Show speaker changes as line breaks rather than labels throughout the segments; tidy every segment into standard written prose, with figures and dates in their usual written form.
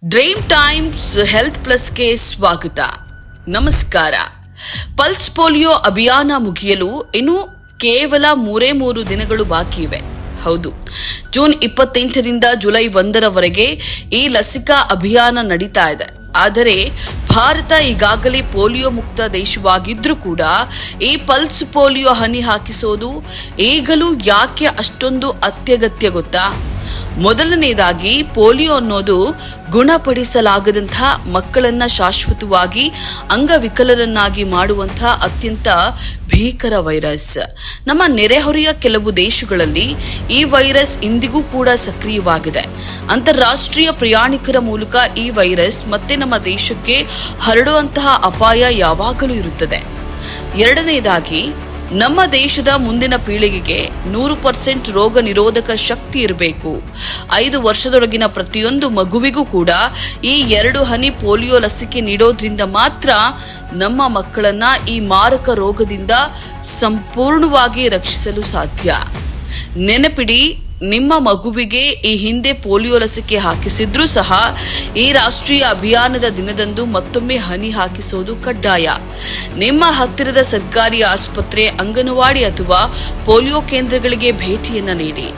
Dream times health ಪ್ಲಸ್ಗೆ ಸ್ವಾಗತ. ನಮಸ್ಕಾರ. Pulse polio ಅಭಿಯಾನ ಮುಗಿಯಲು ಇನ್ನು ಕೇವಲ 3 ದಿನಗಳು ಬಾಕಿ ಇವೆ. ಹೌದು, ಜೂನ್ 28ರಿಂದ ಜುಲೈ 1ರವರೆಗೆ ಈ ಲಸಿಕಾ ಅಭಿಯಾನ ನಡೀತಾ ಇದೆ. ಆದರೆ ಭಾರತ ಈಗಾಗಲೇ ಪೋಲಿಯೋ ಮುಕ್ತ ದೇಶವಾಗಿದ್ರೂ ಕೂಡ ಈ ಪಲ್ಸ್ ಪೋಲಿಯೋ ಹನಿ ಹಾಕಿಸೋದು ಈಗಲೂ ಯಾಕೆ ಅಷ್ಟೊಂದು ಅತ್ಯಗತ್ಯ ಗೊತ್ತಾ? ಮೊದಲನೇದಾಗಿ, ಪೋಲಿಯೋ ಅನ್ನೋದು ಗುಣಪಡಿಸಲಾಗದಂತಹ ಮಕ್ಕಳನ್ನ ಶಾಶ್ವತವಾಗಿ ಅಂಗವಿಕಲರನ್ನಾಗಿ ಮಾಡುವಂತಹ ಅತ್ಯಂತ ಭೀಕರ ವೈರಸ್. ನಮ್ಮ ನೆರೆಹೊರೆಯ ಕೆಲವು ದೇಶಗಳಲ್ಲಿ ಈ ವೈರಸ್ ಇಂದಿಗೂ ಕೂಡ ಸಕ್ರಿಯವಾಗಿದೆ. ಅಂತಾರಾಷ್ಟ್ರೀಯ ಪ್ರಯಾಣಿಕರ ಮೂಲಕ ಈ ವೈರಸ್ ಮತ್ತೆ ನಮ್ಮ ದೇಶಕ್ಕೆ ಹರಡುವಂತಹ ಅಪಾಯ ಯಾವಾಗಲೂ ಇರುತ್ತದೆ. ಎರಡನೇದಾಗಿ, ನಮ್ಮ ದೇಶದ ಮುಂದಿನ ಪೀಳಿಗೆಗೆ 100% ರೋಗ ನಿರೋಧಕ ಶಕ್ತಿ ಇರಬೇಕು. 5 ವರ್ಷದೊಳಗಿನ ಪ್ರತಿಯೊಂದು ಮಗುವಿಗೂ ಕೂಡ ಈ 2 ಹನಿ ಪೋಲಿಯೋ ಲಸಿಕೆ ನೀಡೋದ್ರಿಂದ ಮಾತ್ರ ನಮ್ಮ ಮಕ್ಕಳನ್ನ ಈ ಮಾರಕ ರೋಗದಿಂದ ಸಂಪೂರ್ಣವಾಗಿ ರಕ್ಷಿಸಲು ಸಾಧ್ಯ. ನೆನಪಿಡಿ, ನಿಮ್ಮ ಮಗುವಿಗೆ ಈ ಹಿಂದೆ ಪೋಲಿಯೋ ಲಸಿಕೆ ಹಾಕಿಸಿದ್ರೂ ಸಹ ಈ ರಾಷ್ಟ್ರೀಯ ಅಭಿಯಾನದ ದಿನದಂದು ಮತ್ತೊಮ್ಮೆ ಹನಿ ಹಾಕಿಸೋದು ಕಡ್ಡಾಯ. ನಿಮ್ಮ ಹತ್ತಿರದ ಸರ್ಕಾರಿ ಆಸ್ಪತ್ರೆ, ಅಂಗನವಾಡಿ ಅಥವಾ ಪೋಲಿಯೋ ಕೇಂದ್ರಗಳಿಗೆ ಭೇಟಿಯನ್ನ ನೀಡಿ.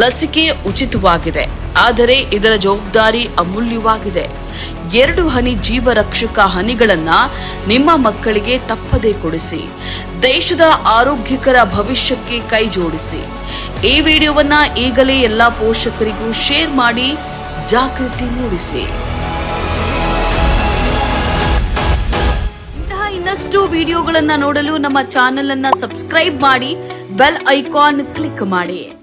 ಲಸಿಕೆ ಉಚಿತವಾಗಿದೆ, ಆದರೆ ಇದರ ಜವಾಬ್ದಾರಿ ಅಮೂಲ್ಯವಾಗಿದೆ. 2 ಹನಿ ಜೀವ ರಕ್ಷಕ ಹನಿಗಳನ್ನ ನಿಮ್ಮ ಮಕ್ಕಳಿಗೆ ತಪ್ಪದೇ ಕೊಡಿಸಿ. ದೇಶದ ಆರೋಗ್ಯಕರ ಭವಿಷ್ಯಕ್ಕೆ ಕೈ ಜೋಡಿಸಿ. ಈ ವಿಡಿಯೋವನ್ನ ಈಗಲೇ ಎಲ್ಲಾ ಪೋಷಕರಿಗೂ ಶೇರ್ ಮಾಡಿ ಜಾಗೃತಿ ಮೂಡಿಸಿ. ಇಂತಹ ಇನ್ನಷ್ಟು ವಿಡಿಯೋಗಳನ್ನ ನೋಡಲು ನಮ್ಮ ಚಾನೆಲ್ ಅನ್ನ ಸಬ್ಸ್ಕ್ರೈಬ್ ಮಾಡಿ, ಬೆಲ್ ಐಕಾನ್ ಕ್ಲಿಕ್ ಮಾಡಿ.